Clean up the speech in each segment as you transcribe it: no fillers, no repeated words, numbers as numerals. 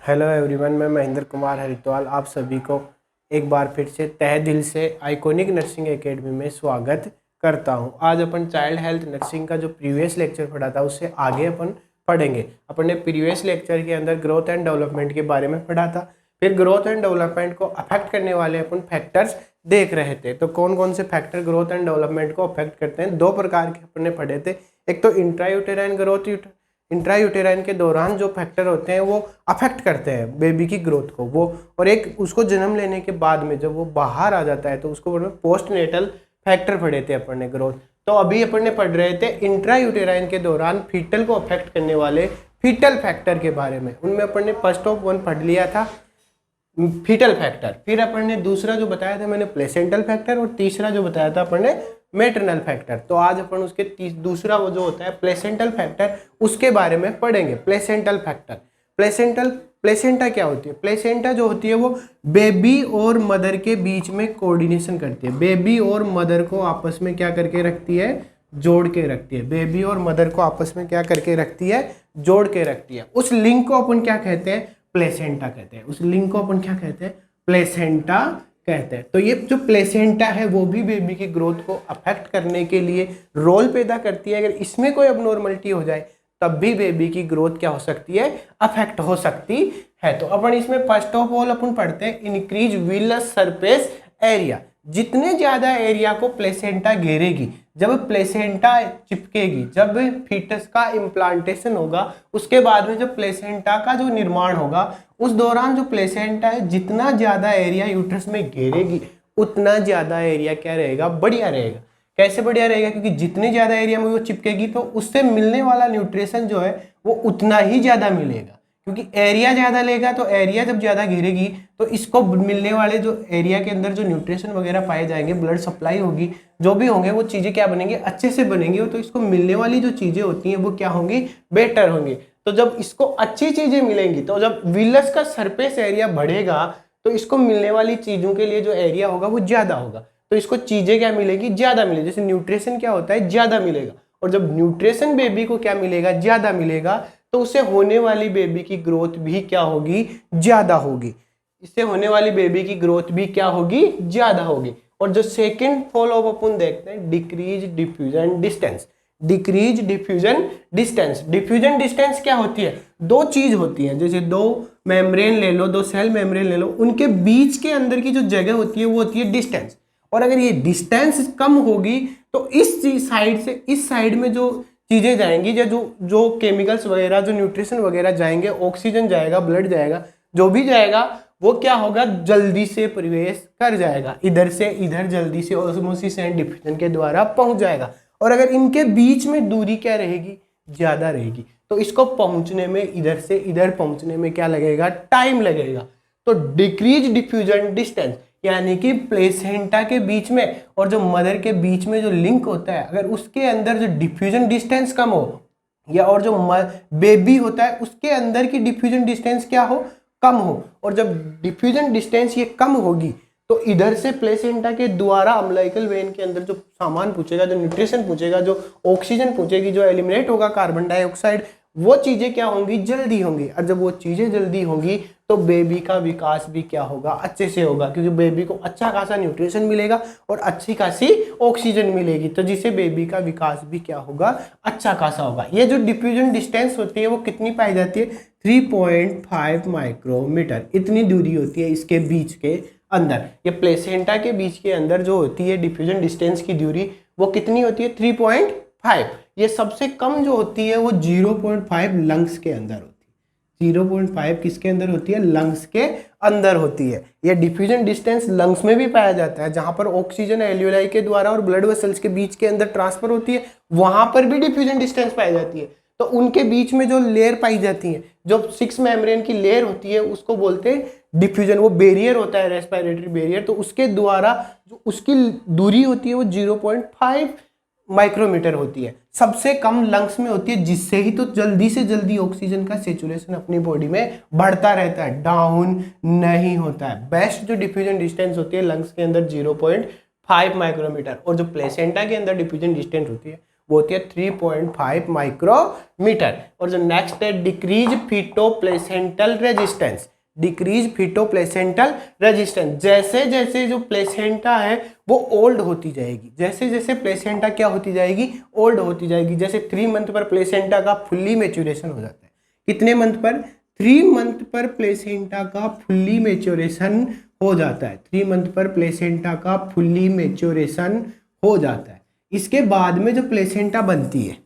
Hello everyone, मैं महेंद्र कुमार हरिद्वाल आप सभी को एक बार फिर से तहे दिल से आइकॉनिक नर्सिंग एकेडमी में स्वागत करता हूं। आज अपन चाइल्ड हेल्थ नर्सिंग का जो प्रीवियस लेक्चर पढ़ा था उससे आगे अपन पढ़ेंगे। अपन ने प्रीवियस लेक्चर के अंदर ग्रोथ एंड डेवलपमेंट के बारे में पढ़ा था। फिर ग्रोथ एंड डेवलपमेंट को अफेक्ट करने वाले अपन फैक्टर्स देख रहे थे। तो कौन कौन से फैक्टर ग्रोथ एंड डेवलपमेंट को अफेक्ट करते हैं, दो प्रकार के अपन ने पढ़े थे। एक तो इंट्रायूटेराइन ग्रोथ, इंट्रायूटेराइन के दौरान जो फैक्टर होते हैं वो अफेक्ट करते हैं बेबी की ग्रोथ को वो, और एक उसको जन्म लेने के बाद में जब वो बाहर आ जाता है तो उसको पोस्ट नेटल फैक्टर पढ़े थे अपन ने ग्रोथ। तो अभी अपन ने पढ़ रहे थे इंट्रायूटेराइन के दौरान फीटल को अफेक्ट करने वाले फीटल फैक्टर के बारे में। उनमें अपन ने फर्स्ट ऑफ वन पढ़ लिया था फीटल फैक्टर, फिर अपन ने दूसरा जो बताया था मैंने प्लेसेंटल फैक्टर, और तीसरा जो बताया था अपन ने मेटरनल फैक्टर। तो आज अपन उसके दूसरा वो जो होता है प्लेसेंटल फैक्टर उसके बारे में पढ़ेंगे। प्लेसेंटल फैक्टर, प्लेसेंटा क्या होती है? प्लेसेंटा जो होती है वो बेबी और मदर के बीच में कोऑर्डिनेशन करती है। बेबी और मदर को आपस में क्या करके रखती है? जोड़ के रखती है। बेबी और मदर को आपस में क्या करके रखती है? जोड़ के रखती है। उस लिंक को अपन क्या कहते हैं? प्लेसेंटा कहते हैं। उस लिंक को अपन क्या कहते हैं? प्लेसेंटा कहते हैं। तो ये जो प्लेसेंटा है वो भी बेबी की ग्रोथ को अफेक्ट करने के लिए रोल पैदा करती है। अगर इसमें कोई अबनॉर्मलिटी हो जाए तब भी बेबी की ग्रोथ क्या हो सकती है? अफेक्ट हो सकती है। तो अपन इसमें फर्स्ट ऑफ ऑल अपन पढ़ते हैं इंक्रीज विलस सरफेस एरिया। जितने ज्यादा एरिया को प्लेसेंटा घेरेगी, जब प्लेसेंटा चिपकेगी, जब फीटस का इम्प्लांटेशन होगा, उसके बाद में जब प्लेसेंटा का जो निर्माण होगा उस दौरान जो प्लेसेंटा है जितना ज्यादा एरिया यूट्रस में घेरेगी उतना ज्यादा एरिया क्या रहेगा? बढ़िया रहेगा। कैसे बढ़िया रहेगा? क्योंकि जितने ज्यादा एरिया में वो चिपकेगी तो उससे मिलने वाला न्यूट्रिशन जो है वो उतना ही ज्यादा मिलेगा। क्योंकि एरिया ज्यादा लेगा तो एरिया जब ज्यादा घेरेगी तो इसको मिलने वाले जो एरिया के अंदर जो न्यूट्रिशन वगैरह पाए जाएंगे, ब्लड सप्लाई होगी, जो भी होंगे वो चीजें क्या बनेंगी? अच्छे से बनेंगी। तो इसको मिलने वाली जो चीजें होती हैं वो क्या होंगी? बेटर होंगी। तो जब इसको अच्छी चीजें मिलेंगी तो जब विलस का सरफेस एरिया बढ़ेगा तो इसको मिलने वाली चीजों के लिए जो एरिया होगा वो ज्यादा होगा। तो इसको चीजें क्या मिलेगी? ज्यादा मिलेगी। जैसे न्यूट्रिशन क्या होता है? ज्यादा मिलेगा। और जब न्यूट्रिशन बेबी को क्या मिलेगा? ज्यादा मिलेगा, तो उससे होने वाली बेबी की ग्रोथ भी क्या होगी? ज्यादा होगी। इससे होने वाली बेबी की ग्रोथ भी क्या होगी? ज्यादा होगी। और जो सेकंड फॉलो अप अपन देखते हैं decrease diffusion distance. Decrease diffusion distance, diffusion distance क्या होती है? दो चीज होती है, जैसे दो मेम्ब्रेन ले लो, दो सेल मेम्ब्रेन ले लो, उनके बीच के अंदर की जो जगह होती है वो होती है डिस्टेंस। और अगर ये डिस्टेंस कम होगी तो इस साइड से इस साइड में जो चीजें जाएंगी, जो जो केमिकल्स वगैरह, जो न्यूट्रिशन वगैरह जाएंगे, ऑक्सीजन जाएगा, ब्लड जाएगा, जो भी जाएगा वो क्या होगा? जल्दी से प्रवेश कर जाएगा, इधर से इधर जल्दी से ऑस्मोसिस एंड डिफ्यूजन के द्वारा पहुंच जाएगा। और अगर इनके बीच में दूरी क्या रहेगी? ज्यादा रहेगी। तो इसको पहुंचने में, इधर से इधर पहुंचने में क्या लगेगा? टाइम लगेगा। तो डिक्रीज डिफ्यूजन डिस्टेंस यानी कि प्लेसेंटा के बीच में और जो मदर के बीच में जो लिंक होता है, अगर उसके अंदर जो डिफ्यूजन डिस्टेंस कम हो, या और जो बेबी होता है उसके अंदर की डिफ्यूजन डिस्टेंस क्या हो? कम हो। और जब डिफ्यूजन डिस्टेंस ये कम होगी तो इधर से प्लेसेंटा के द्वारा अम्बिलिकल वेन के अंदर जो सामान पूछेगा, जो न्यूट्रिशन पूछेगा, जो ऑक्सीजन पूछेगी, जो एलिमिनेट होगा कार्बन डाइऑक्साइड, वो चीजें क्या होंगी? जल्दी होंगी। और जब वो चीजें जल्दी होंगी तो बेबी का विकास भी क्या होगा? अच्छे से होगा। क्योंकि बेबी को अच्छा खासा न्यूट्रिशन मिलेगा और अच्छी खासी ऑक्सीजन मिलेगी, तो जिससे बेबी का विकास भी क्या होगा? अच्छा खासा होगा। ये जो डिफ्यूजन डिस्टेंस होती है वो कितनी पाई जाती है? 3.5 माइक्रोमीटर। इतनी दूरी होती है इसके बीच के अंदर। ये प्लेसेंटा के बीच के अंदर जो होती है डिफ्यूजन डिस्टेंस की दूरी वो कितनी होती है? 3.5। ये सबसे कम जो होती है वो 0.5 लंग्स के अंदर होती है। 0.5 किसके अंदर होती है? लंग्स के अंदर होती है। ये डिफ्यूजन डिस्टेंस लंग्स में भी पाया जाता है, जहां पर ऑक्सीजन एल्यूलाई के द्वारा और ब्लड वेसल्स के बीच के अंदर ट्रांसफर होती है, वहां पर भी डिफ्यूजन डिस्टेंस पाई जाती है। तो उनके बीच में जो लेयर पाई जाती है, जो 6 मेम्ब्रेन की लेयर होती है, उसको बोलते हैं डिफ्यूजन। वो बैरियर होता है, रेस्पिरेटरी बैरियर। तो उसके द्वारा जो उसकी दूरी होती है वो 0.5 माइक्रोमीटर होती है। सबसे कम लंग्स में होती है, जिससे ही तो जल्दी से जल्दी ऑक्सीजन का सेचुरेशन अपनी बॉडी में बढ़ता रहता है, डाउन नहीं होता है। बेस्ट जो डिफ्यूजन डिस्टेंस होती है लंग्स के अंदर 0.5 माइक्रोमीटर, और जो प्लेसेंटा के अंदर डिफ्यूजन डिस्टेंस होती है वो होती है 3.5 माइक्रोमीटर। और जो नेक्स्ट है decrease feto placental resistance, decrease feto placental resistance, जैसे जैसे जो प्लेसेंटा है वो ओल्ड होती जाएगी, जैसे जैसे प्लेसेंटा क्या होती जाएगी, ओल्ड होती जाएगी। जैसे 3 मंथ पर प्लेसेंटा का फुल्ली मैच्योरेशन हो जाता है, कितने मंथ पर, 3 मंथ पर प्लेसेंटा का फुल्ली मैच्योरेशन हो जाता है, 3 मंथ पर प्लेसेंटा का फुल्ली मैच्योरेशन हो जाता है। इसके बाद में जो प्लेसेंटा बनती है,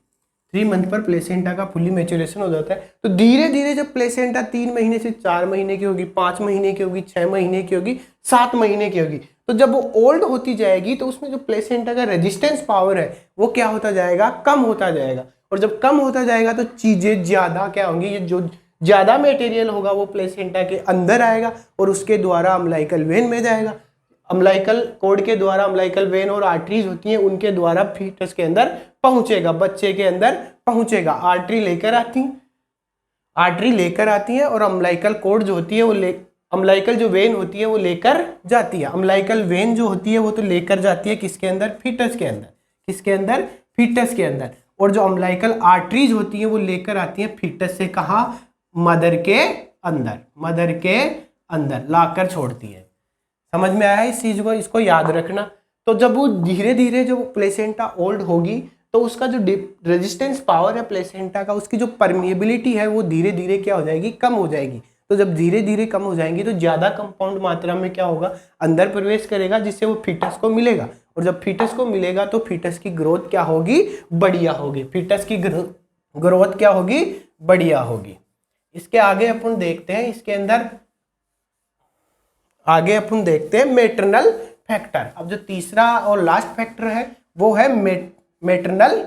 3 मंथ पर प्लेसेंटा का फुल्ली मैच्योरेशन हो जाता है, तो धीरे धीरे जब प्लेसेंटा 3 महीने से 4 महीने की होगी, 5 महीने की होगी, 6 महीने की होगी, 7 महीने की होगी, तो जब वो ओल्ड होती जाएगी तो उसमें जो प्लेसेंटा का रेजिस्टेंस पावर है वो क्या होता जाएगा, कम होता जाएगा। और जब कम होता जाएगा तो चीजें ज्यादा क्या होंगी, ये जो ज्यादा मटेरियल होगा वो प्लेसेंटा के अंदर आएगा और उसके द्वारा अम्लाइकल वेन में जाएगा। अम्लाइकल कोड के द्वारा अम्लाइकल वेन और आर्टरीज होती हैं, उनके द्वारा फीटस के अंदर पहुंचेगा, बच्चे के अंदर पहुंचेगा। आर्टरी लेकर आती है और अम्लाइकल कोड जो होती है वो अम्लाइकल जो वेन होती है वो लेकर जाती है। अम्लाइकल वेन जो होती है वो तो लेकर जाती है किसके अंदर, फीटस के अंदर, किसके अंदर, फीटस के अंदर। और जो अम्लाइकल आर्टरीज होती है वो लेकर आती है फीटस से कहा, मदर के अंदर, मदर के अंदर लाकर छोड़ती है। समझ में आया इस चीज को, इसको याद रखना। तो जब वो धीरे धीरे जो प्लेसेंटा ओल्ड होगी तो उसका जो रेजिस्टेंस पावर है प्लेसेंटा का, उसकी जो परमिएबिलिटी है वो धीरे धीरे क्या हो जाएगी, कम हो जाएगी। तो जब धीरे धीरे कम हो जाएंगी तो ज्यादा कंपाउंड मात्रा में क्या होगा, अंदर प्रवेश करेगा, जिससे वो फीटस को मिलेगा। और जब फीटस को मिलेगा तो फीटस की ग्रोथ क्या होगी, बढ़िया होगी। फीटस की ग्रोथ क्या होगी, बढ़िया होगी। इसके आगे अपन देखते हैं, इसके अंदर आगे अपन देखते हैं मैटरनल फैक्टर। अब जो तीसरा और लास्ट फैक्टर है वो है मैटरनल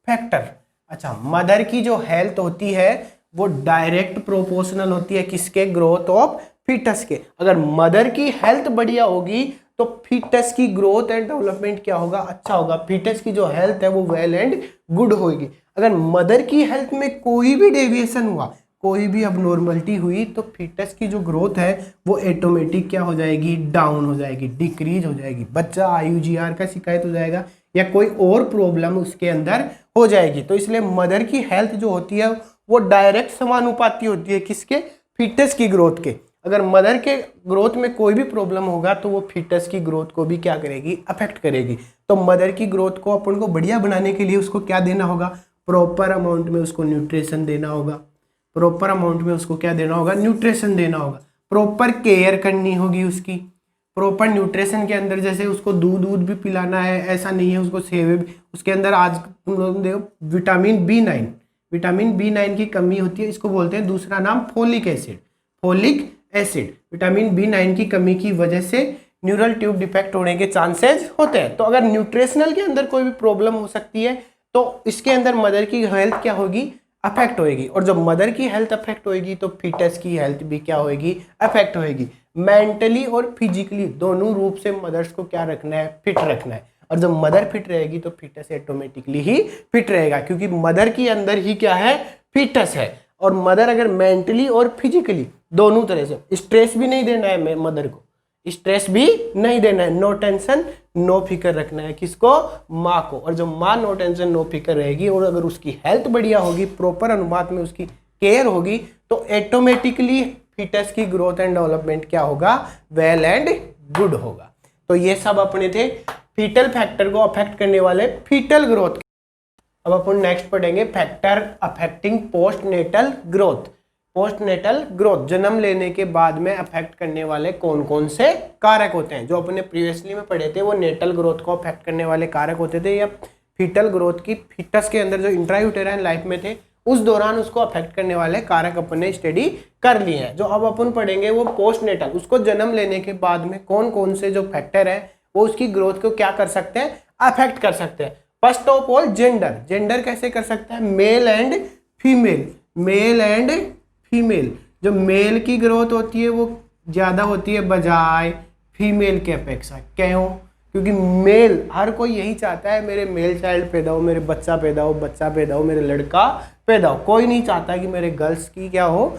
फैक्टर। अच्छा, मदर की जो हेल्थ होती है वो डायरेक्ट प्रोपोर्शनल होती है किसके, ग्रोथ ऑफ फीटस के। अगर मदर की हेल्थ बढ़िया होगी तो फीटस की ग्रोथ एंड डेवलपमेंट क्या होगा, अच्छा होगा। फीटस की जो हेल्थ है वो वेल एंड गुड होगी। अगर मदर की हेल्थ में कोई भी डेविएशन हुआ, कोई भी अबनॉर्मलिटी हुई, तो फीटस की जो ग्रोथ है वो ऑटोमेटिक क्या हो जाएगी, डाउन हो जाएगी, डिक्रीज हो जाएगी। बच्चा IUGR का शिकायत हो जाएगा या कोई और प्रॉब्लम उसके अंदर हो जाएगी। तो इसलिए मदर की हेल्थ जो होती है वो डायरेक्ट समानुपाती होती है किसके, फीटस की ग्रोथ के। अगर मदर के ग्रोथ में कोई भी प्रॉब्लम होगा तो वो फीटस की ग्रोथ को भी क्या करेगी, अफेक्ट करेगी। तो मदर की ग्रोथ को अपन को बढ़िया बनाने के लिए उसको क्या देना होगा, प्रॉपर अमाउंट में उसको न्यूट्रिशन देना होगा। प्रॉपर अमाउंट में उसको क्या देना होगा, न्यूट्रिशन देना होगा। प्रॉपर केयर करनी होगी उसकी। प्रॉपर न्यूट्रिशन के अंदर जैसे उसको दूध भी पिलाना है, ऐसा नहीं है उसको सेवे, उसके अंदर आज तुम लोग देखो विटामिन B9 की कमी होती है, इसको बोलते हैं दूसरा नाम फोलिक एसिड। विटामिन B9 की कमी की वजह से न्यूरल ट्यूब डिफेक्ट होने के चांसेस होते हैं। तो अगर न्यूट्रिशनल के अंदर कोई भी प्रॉब्लम हो सकती है तो इसके अंदर मदर की हेल्थ क्या होगी, अफेक्ट होएगी। और जब मदर की हेल्थ अफेक्ट होएगी तो फीटस की हेल्थ भी क्या होएगी, अफेक्ट होएगी। मेंटली और फिजिकली दोनों रूप से मदर्स को क्या रखना है, फिट रखना है। और जब मदर फिट रहेगी तो फीटस ऑटोमेटिकली ही फिट रहेगा, क्योंकि मदर के अंदर ही क्या है, फीटस है। और मदर अगर मेंटली और फिजिकली दोनों तरह से, स्ट्रेस भी नहीं देना है मदर को, स्ट्रेस भी नहीं देना है, नो टेंशन नो फिकर रखना है किसको, माँ को। और जब माँ नो टेंशन नो फिकर रहेगी और अगर उसकी हेल्थ बढ़िया होगी, प्रॉपर अनुपात में उसकी केयर होगी, तो ऑटोमेटिकली फीटस की ग्रोथ एंड डेवलपमेंट क्या होगा, वेल एंड गुड होगा। तो ये सब अपने थे फीटल फैक्टर को अफेक्ट करने वाले फीटल ग्रोथ। अब अपन नेक्स्ट पढ़ेंगे factor affecting postnatal growth. Postnatal growth, जन्म लेने के बाद में अफेक्ट करने वाले कौन कौन से कारक होते हैं। जो अपने प्रीवियसली में पढ़े थे वो नेटल ग्रोथ को अफेक्ट करने वाले कारक होते थे, या फीटल ग्रोथ की फीटस के अंदर जो इंट्रायूटेराइन लाइफ में थे उस दौरान उसको अफेक्ट करने वाले कारक अपने स्टडी कर लिए हैं। जो अब अपन पढ़ेंगे वो पोस्टनेटल, उसको जन्म लेने के बाद में कौन कौन से जो फैक्टर है वो उसकी ग्रोथ को क्या कर सकते हैं, अफेक्ट कर सकते हैं। फर्स्ट ऑफ ऑल जेंडर कैसे कर सकता है, मेल एंड फीमेल। जो मेल की ग्रोथ होती है वो ज़्यादा होती है बजाय फीमेल के अपेक्षा। क्यों? क्योंकि मेल, हर कोई यही चाहता है मेरे मेल चाइल्ड पैदा हो, मेरे बच्चा पैदा हो, मेरे लड़का पैदा हो। कोई नहीं चाहता कि मेरे गर्ल्स की क्या हो,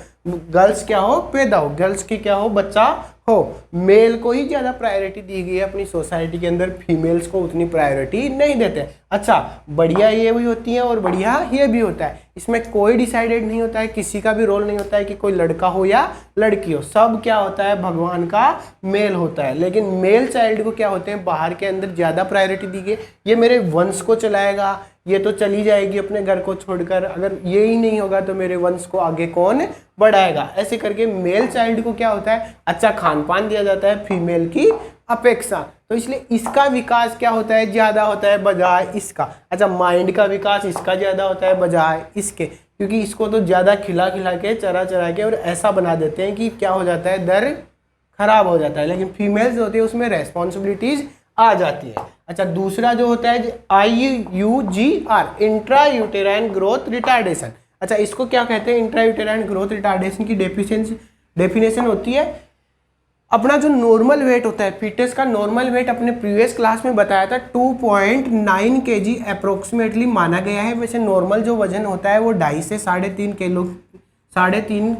गर्ल्स क्या हो, पैदा हो, गर्ल्स की क्या हो, बच्चा हो। मेल को ही ज़्यादा प्रायोरिटी दी गई है अपनी सोसाइटी के अंदर, फीमेल्स को उतनी प्रायोरिटी नहीं देते। अच्छा, बढ़िया ये भी होती है और बढ़िया ये भी होता है, इसमें कोई डिसाइडेड नहीं होता है, किसी का भी रोल नहीं होता है कि कोई लड़का हो या लड़की हो, सब क्या होता है, भगवान का मेल होता है। लेकिन मेल चाइल्ड को क्या होते हैं, बाहर के अंदर ज़्यादा प्रायोरिटी दी गई, ये मेरे वंश को चलाएगा, ये तो चली जाएगी अपने घर को छोड़कर, अगर ये ही नहीं होगा तो मेरे वंश को आगे कौन बढ़ाएगा। ऐसे करके मेल चाइल्ड को क्या होता है, अच्छा खान पान दिया जाता है फीमेल की अपेक्षा, तो इसलिए इसका विकास क्या होता है, ज़्यादा होता है बजाय इसका। अच्छा, माइंड का विकास इसका ज़्यादा होता है बजाय इसके, क्योंकि इसको तो ज़्यादा खिला खिला के, चरा चरा के और ऐसा बना देते हैं कि क्या हो जाता है, दर खराब हो जाता है। लेकिन फीमेल्स होती है उसमें रेस्पॉन्सिबिलिटीज़ आ जाती है। अच्छा, दूसरा जो होता है IUGR, intra uterine growth retardation. अच्छा, इसको क्या कहते हैं, इंट्रा यूटेराइन ग्रोथ रिटार्डेशन की डेफिनेशन होती है, अपना जो नॉर्मल वेट होता है, फीटस का नॉर्मल वेट अपने प्रीवियस क्लास में बताया था 2.9 kg अप्रोक्सीमेटली माना गया है। वैसे नॉर्मल जो वजन होता है वो 2.5 से 3.5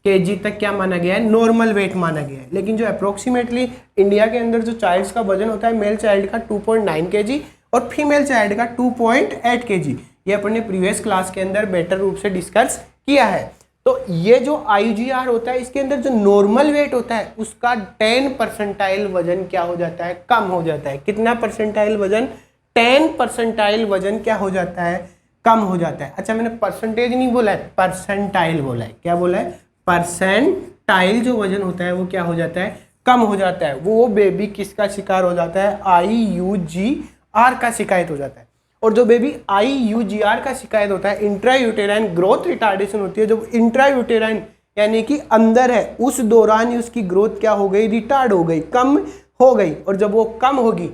kg तक क्या माना गया है, नॉर्मल वेट माना गया है। लेकिन जो अप्रोक्सीमेटली इंडिया के अंदर जो चाइल्ड्स का वजन होता है, मेल चाइल्ड का 2.9 kg और फीमेल चाइल्ड का 2.8 kg, ये अपने प्रीवियस क्लास के अंदर बेटर रूप से डिस्कस किया है। तो ये जो IUGR होता है, इसके अंदर जो नॉर्मल वेट होता है उसका 10 परसेंटाइल वजन क्या हो जाता है, कम हो जाता है। कितना परसेंटाइल वजन, 10 परसेंटाइल वजन क्या हो जाता है, कम हो जाता है। अच्छा, मैंने परसेंटेज नहीं बोला है, परसेंटाइल बोला है। क्या बोला है, परसेंटाइल जो वजन होता है वो क्या हो जाता है, कम हो जाता है। वो बेबी किसका शिकार हो जाता है, IUGR का शिकायत हो जाता है। और जो बेबी IUGR का शिकायत होता है, इंट्रा यूटेराइन ग्रोथ रिटार्डेशन होती है, जो इंट्रा यूटेराइन यानी कि अंदर है, उस दौरान ही उसकी ग्रोथ क्या हो गई, रिटार्ड हो गई, कम हो गई। और जब वो कम होगी,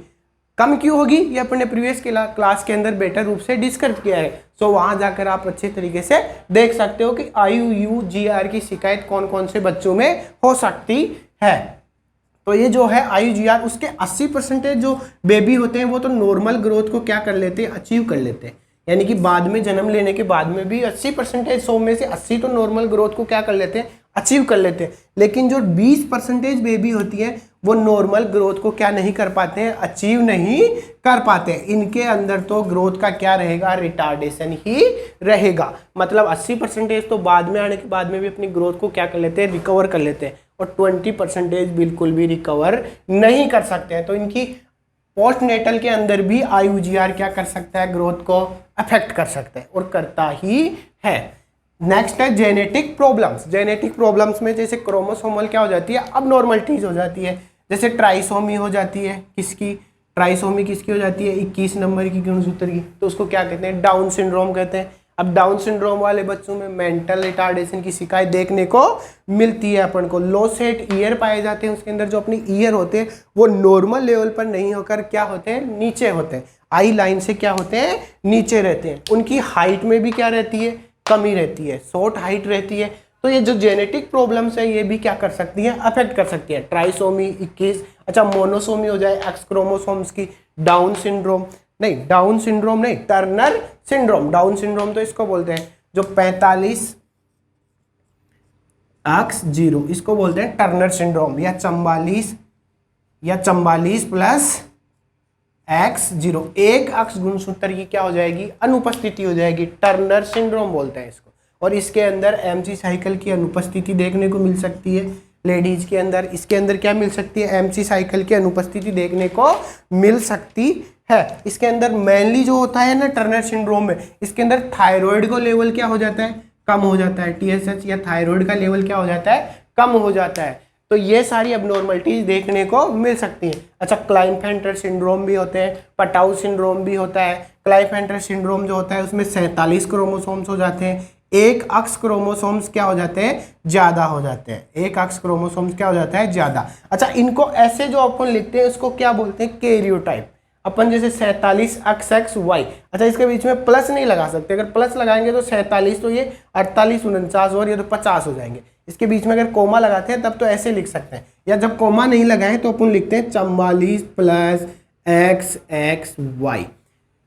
कम क्यों होगी, ये अपने प्रीवियस क्लास के अंदर बेटर रूप से डिस्कस किया है। सो वहां जाकर आप अच्छे तरीके से देख सकते हो कि IUGR की शिकायत कौन कौन से बच्चों में हो सकती है। तो ये जो है IUGR, उसके 80% जो बेबी होते हैं वो तो नॉर्मल ग्रोथ को क्या कर लेते हैं, अचीव कर लेते हैं। यानी कि बाद में जन्म लेने के बाद में भी 80%, 100 में से 80 तो नॉर्मल ग्रोथ को क्या कर लेते हैं, अचीव कर लेते हैं। लेकिन जो 20% बेबी होती है वो नॉर्मल ग्रोथ को क्या नहीं कर पाते हैं, अचीव नहीं कर पाते। इनके अंदर तो ग्रोथ का क्या रहेगा, रिटार्डेशन ही रहेगा। मतलब 80% तो बाद में आने के बाद में भी अपनी ग्रोथ को क्या कर लेते हैं, रिकवर कर लेते हैं, और 20% बिल्कुल भी रिकवर नहीं कर सकते हैं। तो इनकी पोस्टनेटल के अंदर भी IUGR क्या कर सकता है, ग्रोथ को अफेक्ट कर सकता है और करता ही है। नेक्स्ट है जेनेटिक प्रॉब्लम्स। जेनेटिक प्रॉब्लम्स में जैसे क्रोमोसोमल क्या हो जाती है, अब नॉर्मलिटीज हो जाती है। जैसे ट्राइसोमी हो जाती है, किसकी, ट्राइसोमी किसकी हो जाती है, 21 नंबर की गुणसूत्र की, तो उसको क्या कहते हैं, डाउन सिंड्रोम कहते हैं। अब डाउन सिंड्रोम वाले बच्चों में मेंटल रिटार्डेशन की शिकायत देखने को मिलती है अपन को। लो सेट ईयर पाए जाते हैं, उसके अंदर जो अपनी ईयर होते हैं वो नॉर्मल लेवल पर नहीं होकर क्या होते हैं, नीचे होते हैं, आई लाइन से क्या होते हैं, नीचे रहते हैं। उनकी हाइट में भी क्या रहती है, कमी रहती है, शॉर्ट हाइट रहती है। तो ये जो जेनेटिक प्रॉब्लम्स है ये भी क्या कर सकती है, अफेक्ट कर सकती है। ट्राइसोमी 21, अच्छा मोनोसोमी हो जाए, एक्स क्रोमोसोम्स की, डाउन सिंड्रोम नहीं, डाउन सिंड्रोम नहीं, टर्नर सिंड्रोम। डाउन सिंड्रोम तो इसको बोलते हैं जो 45x0, इसको बोलते हैं टर्नर सिंड्रोम, या 44 प्लस x0, एक अक्ष गुणसूत्र की क्या हो जाएगी, अनुपस्थिति हो जाएगी, टर्नर सिंड्रोम बोलते हैं इसको। और इसके अंदर MC साइकिल की अनुपस्थिति देखने को मिल सकती है लेडीज के अंदर। इसके अंदर क्या मिल सकती है, MC साइकिल की अनुपस्थिति देखने को मिल सकती है। इसके अंदर मेनली जो होता है ना टर्नर सिंड्रोम में, इसके अंदर थायराइड का लेवल क्या हो जाता है, कम हो जाता है। TSH या थायराइड का लेवल क्या हो जाता है, कम हो जाता है। तो ये सारी अबनॉर्मलिटीज देखने को मिल सकती हैं। अच्छा, क्लाइनफेंटर सिंड्रोम भी होते हैं, पटाउ सिंड्रोम भी होता है। क्लाइनफेंटर सिंड्रोम जो होता है उसमें 47 क्रोमोसोम्स हो जाते हैं, एक अक्ष क्रोमोसोम्स क्या हो जाते हैं, ज्यादा हो जाते हैं, एक अक्ष क्रोमोसोम्स क्या हो जाता है, ज्यादा। अच्छा, इनको ऐसे जो अपन लिखते हैं उसको क्या बोलते हैं, कैरियोटाइप। अपन जैसे 47XXY, अच्छा इसके बीच में प्लस नहीं लगा सकते, अगर प्लस लगाएंगे तो 47, तो ये 48, 49 और ये तो 50 हो जाएंगे। इसके बीच में अगर कोमा लगाते हैं तब तो ऐसे लिख सकते हैं, या जब कोमा नहीं लगाए तो अपन लिखते हैं 44 प्लस XXY।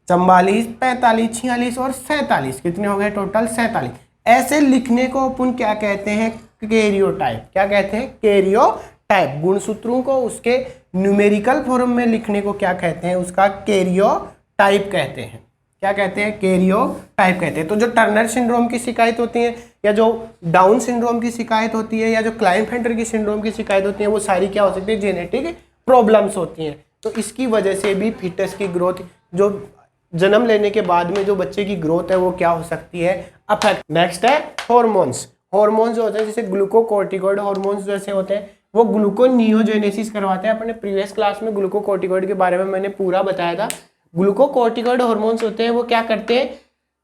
44, 45, 46 और 47, कितने हो गए टोटल, 47। ऐसे लिखने को अपन क्या कहते हैं, कैरियोटाइप। क्या कहते हैं? कैरियोटाइप। गुणसूत्रों को उसके न्यूमेरिकल फॉर्म में लिखने को क्या कहते हैं? उसका कैरियोटाइप कहते हैं। क्या कहते हैं? कैरियोटाइप कहते हैं। तो जो टर्नर सिंड्रोम की शिकायत होती है, या जो डाउन सिंड्रोम की शिकायत होती है, या जो क्लाइनफेल्टर की सिंड्रोम की शिकायत होती है, वो सारी क्या हो सकती है? जेनेटिक प्रॉब्लम्स होती हैं। तो इसकी वजह से भी फीटस की ग्रोथ, जो जन्म लेने के बाद में जो बच्चे की ग्रोथ है, वो क्या हो सकती है? अफेक्ट। नेक्स्ट है हॉर्मोन्स। हॉर्मोन्स जो होते हैं, जैसे ग्लूकोकॉर्टिकॉइड हॉर्मोन्स जैसे होते हैं, वो ग्लूकोनियोजेनेसिस करवाते हैं। अपने प्रीवियस क्लास में ग्लूकोकॉर्टिकॉइड के बारे में मैंने पूरा बताया था। ग्लूकोकॉर्टिकॉइड हॉर्मोन्स होते हैं, वो क्या करते हैं?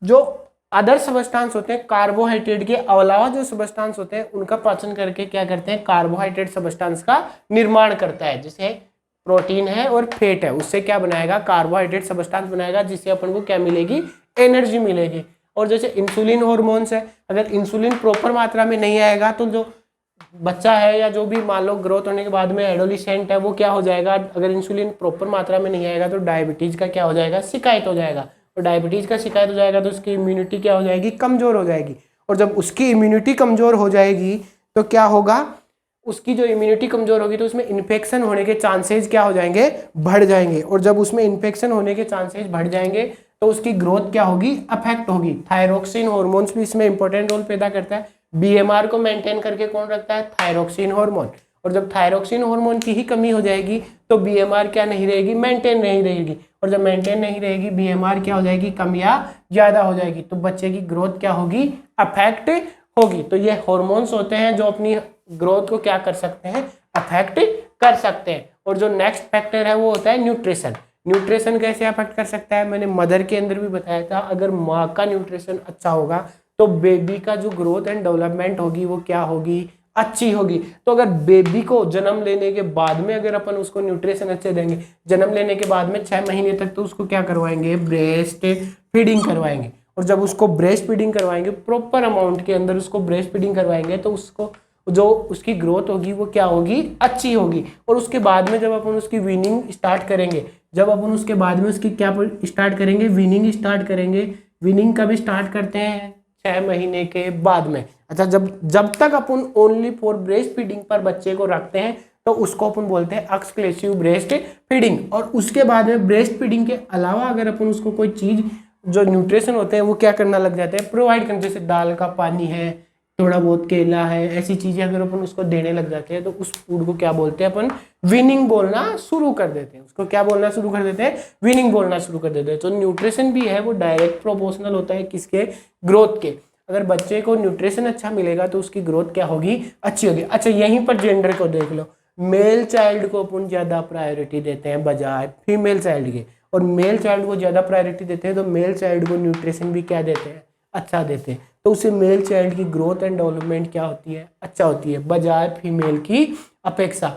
जो अदर सबस्टांस होते हैं, कार्बोहाइड्रेट के अलावा जो सबस्टांस होते हैं, उनका पाचन करके क्या करते हैं? कार्बोहाइड्रेट सबस्टांस का निर्माण करता है। जैसे प्रोटीन है और फैट है, उससे क्या बनाएगा? कार्बोहाइड्रेट सबस्टांस बनाएगा, जिससे अपन को क्या मिलेगी? एनर्जी मिलेगी। और जैसे इंसुलिन हॉर्मोन्स है, अगर इंसुलिन प्रॉपर मात्रा में नहीं आएगा तो जो बच्चा है, या जो भी मान लो ग्रोथ होने के बाद में एडोलिसेंट है, वो क्या हो जाएगा? अगर इंसुलिन प्रॉपर मात्रा में नहीं आएगा तो डायबिटीज का क्या हो जाएगा? शिकायत हो जाएगा। और डायबिटीज का शिकायत हो जाएगा तो उसकी इम्यूनिटी क्या हो जाएगी? कमजोर हो जाएगी। और जब उसकी इम्यूनिटी कमजोर हो जाएगी तो क्या होगा? उसकी जो इम्यूनिटी कमजोर होगी तो उसमें इन्फेक्शन होने के चांसेस क्या हो जाएंगे? बढ़ जाएंगे। और जब उसमें इन्फेक्शन होने के चांसेस बढ़ जाएंगे तो उसकी ग्रोथ क्या होगी? अफेक्ट होगी। थायरोक्सिन हॉर्मोन्स भी इसमें इंपॉर्टेंट रोल पैदा करता है। बीएमआर को मेंटेन करके कौन रखता है? Thyroxine hormone. और जब थायरोक्सिन हार्मोन की ही कमी हो जाएगी तो बीएमआर क्या नहीं रहेगी? मेंटेन नहीं रहेगी। और जब मेंटेन नहीं रहेगी, बीएमआर क्या हो जाएगी? कम या ज्यादा हो जाएगी। तो बच्चे की ग्रोथ क्या होगी? अफेक्ट होगी। तो ये हॉर्मोन्स होते हैं जो अपनी ग्रोथ को क्या कर सकते हैं? अफेक्ट कर सकते हैं। और जो नेक्स्ट फैक्टर है वो होता है न्यूट्रिशन। न्यूट्रिशन कैसे अफेक्ट कर सकता है? मैंने मदर के अंदर भी बताया था। अगर माँ का न्यूट्रिशन अच्छा होगा तो बेबी का जो ग्रोथ एंड डेवलपमेंट होगी वो क्या होगी? अच्छी होगी। तो अगर बेबी को जन्म लेने के बाद में अगर अपन उसको न्यूट्रिशन अच्छे देंगे, जन्म लेने के बाद में 6 महीने तक तो उसको क्या करवाएंगे? ब्रेस्ट फीडिंग करवाएंगे। और जब उसको ब्रेस्ट फीडिंग करवाएंगे, प्रॉपर अमाउंट के अंदर उसको ब्रेस्ट फीडिंग करवाएंगे, तो उसको जो उसकी ग्रोथ होगी वो क्या होगी? अच्छी होगी। और उसके बाद में जब अपन उसकी वीनिंग स्टार्ट करेंगे, जब अपन उसके बाद में उसकी क्या स्टार्ट करेंगे? वीनिंग स्टार्ट करेंगे। वीनिंग कब स्टार्ट करते हैं? 6 महीने के बाद में। अच्छा, जब तक अपन ओनली फॉर ब्रेस्ट फीडिंग पर बच्चे को रखते हैं तो उसको अपन बोलते हैं एक्सक्लूसिव ब्रेस्ट फीडिंग। और उसके बाद में ब्रेस्ट फीडिंग के अलावा अगर अपन उसको कोई चीज जो न्यूट्रिशन होते हैं वो क्या करना लग जाते हैं? प्रोवाइड करने। जैसे दाल का पानी है, थोड़ा बहुत केला है, ऐसी चीजें अगर अपन उसको देने लग जाते हैं तो उस फूड को क्या बोलते हैं? अपन विनिंग बोलना शुरू कर देते हैं। उसको क्या बोलना शुरू कर देते हैं? विनिंग बोलना शुरू कर देते हैं। तो न्यूट्रिशन भी है वो डायरेक्ट प्रोपोर्शनल होता है किसके? ग्रोथ के। अगर बच्चे को न्यूट्रिशन अच्छा मिलेगा तो उसकी ग्रोथ क्या होगी? अच्छी होगी। अच्छा, यहीं पर जेंडर को देख लो। मेल चाइल्ड को अपन ज्यादा प्रायोरिटी देते हैं बजाय फीमेल चाइल्ड के। और मेल चाइल्ड को ज्यादा प्रायोरिटी देते हैं तो मेल चाइल्ड को न्यूट्रिशन भी क्या देते हैं? अच्छा देते हैं। तो उससे मेल चाइल्ड की ग्रोथ एंड डेवलपमेंट क्या होती है? अच्छा होती है, बजाय फीमेल की अपेक्षा।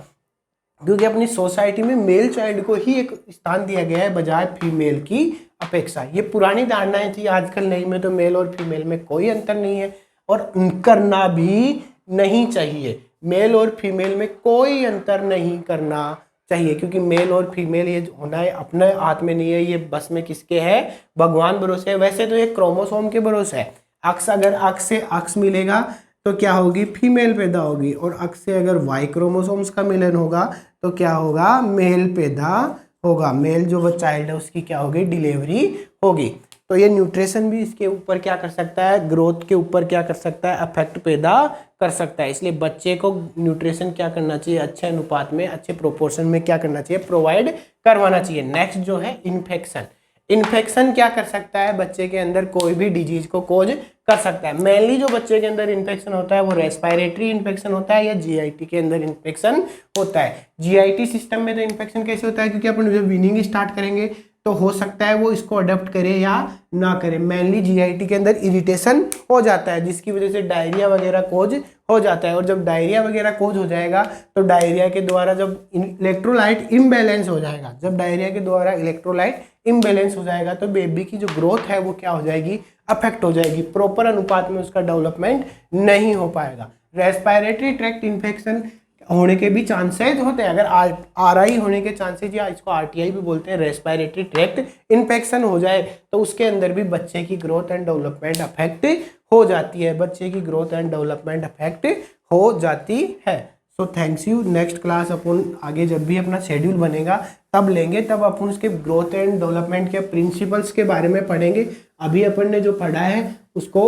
क्योंकि अपनी सोसाइटी में मेल चाइल्ड को ही एक स्थान दिया गया है बजाय फीमेल की अपेक्षा। ये पुरानी धारणाएं थी। आजकल नहीं में तो मेल और फीमेल में कोई अंतर नहीं है और करना भी नहीं चाहिए। मेल और फीमेल में कोई अंतर नहीं करना चाहिए, क्योंकि मेल और फीमेल ये होना है अपने हाथ में नहीं है। ये बस में किसके है? भगवान भरोसे है। वैसे तो ये क्रोमोसोम के भरोसे है। अक्स, अगर अक्स से अक्स मिलेगा तो क्या होगी? फीमेल पैदा होगी। और अक्स से अगर वाई क्रोमोसोम्स का मिलन होगा तो क्या होगा? मेल पैदा होगा। मेल जो चाइल्ड है उसकी क्या होगी? डिलीवरी होगी। तो ये न्यूट्रिशन भी इसके ऊपर क्या कर सकता है? ग्रोथ के ऊपर क्या कर सकता है? अफेक्ट पैदा कर सकता है। इसलिए बच्चे को न्यूट्रिशन क्या करना चाहिए? अच्छे अनुपात में, अच्छे प्रोपोर्शन में क्या करना चाहिए? प्रोवाइड करवाना चाहिए। नेक्स्ट जो है इन्फेक्शन। इन्फेक्शन क्या कर सकता है? बच्चे के अंदर कोई भी डिजीज को कोज कर सकता है। मेनली जो बच्चे के अंदर इन्फेक्शन होता है वो रेस्पिरेटरी इन्फेक्शन होता है या जीआईटी के अंदर इन्फेक्शन होता है। जीआईटी सिस्टम में तो इन्फेक्शन कैसे होता है? क्योंकि अपन जब वीनिंग स्टार्ट करेंगे तो हो सकता है वो इसको अडॉप्ट करे या ना करे। मेनली जीआईटी के अंदर इरिटेशन हो जाता है जिसकी वजह से डायरिया वगैरह कोज हो जाता है। और जब डायरिया वगैरह कोज हो जाएगा तो डायरिया के द्वारा जब इलेक्ट्रोलाइट इम्बैलेंस हो जाएगा, जब डायरिया के द्वारा इलेक्ट्रोलाइट इम्बैलेंस हो जाएगा तो बेबी की जो ग्रोथ है वो क्या हो जाएगी? अफेक्ट हो जाएगी। प्रॉपर अनुपात में उसका डेवलपमेंट नहीं हो पाएगा। रेस्पिरेटरी ट्रैक्ट इन्फेक्शन होने के भी चांसेस होते हैं। अगर आरआई होने के चांसेस, या इसको आरटीआई भी बोलते हैं, रेस्पिरेटरी ट्रैक्ट इन्फेक्शन हो जाए तो उसके अंदर भी बच्चे की ग्रोथ एंड डेवलपमेंट अफेक्ट हो जाती है। बच्चे की ग्रोथ एंड डेवलपमेंट अफेक्ट हो जाती है। So thanks you. Next class अपन आगे जब भी अपना शेड्यूल बनेगा तब लेंगे, तब अपन उसके ग्रोथ एंड डेवलपमेंट के प्रिंसिपल्स के बारे में पढ़ेंगे। अभी अपन ने जो पढ़ा है उसको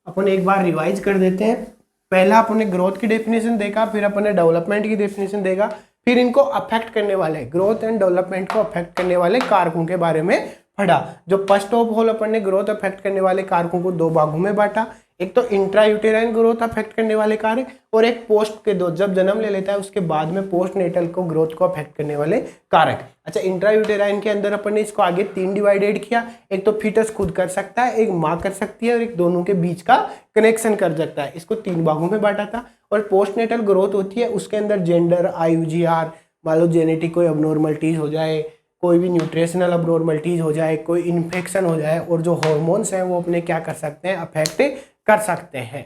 अपन एक बार रिवाइज कर देते हैं। पहला अपन ने ग्रोथ की डेफिनेशन देखा, फिर अपन ने डेवलपमेंट की डेफिनेशन देखा, फिर इनको अफेक्ट करने वाले ग्रोथ एंड डेवलपमेंट को अफेक्ट करने वाले कारकों के बारे में पढ़ा। जो फर्स्ट ऑफ ऑल अपन ने ग्रोथ अफेक्ट करने वाले कारकों को दो भागों में बांटा, एक तो इंट्रा यूटेराइन ग्रोथ अफेक्ट करने वाले कारक और एक पोस्ट के दो, जब जन्म ले लेता है उसके बाद में पोस्ट नेटल को ग्रोथ को अफेक्ट करने वाले कारक। अच्छा, इंट्रा यूटेराइन के अंदर अपन ने इसको आगे 3 डिवाइडेड किया। एक तो फीटस खुद कर सकता है, एक माँ कर सकती है और एक दोनों के बीच का कनेक्शन कर सकता है। इसको 3 भागों में बांटा था। और पोस्ट नेटल ग्रोथ होती है, उसके अंदर जेंडर, IUGR, मान लो जेनेटिक कोई अबनॉर्मलिटीज हो जाए, कोई भी न्यूट्रिशनल अबनॉर्मलिटीज हो जाए, कोई इन्फेक्शन हो जाए, और जो हॉर्मोन्स हैं वो अपने क्या कर सकते हैं, अफेक्ट कर सकते हैं।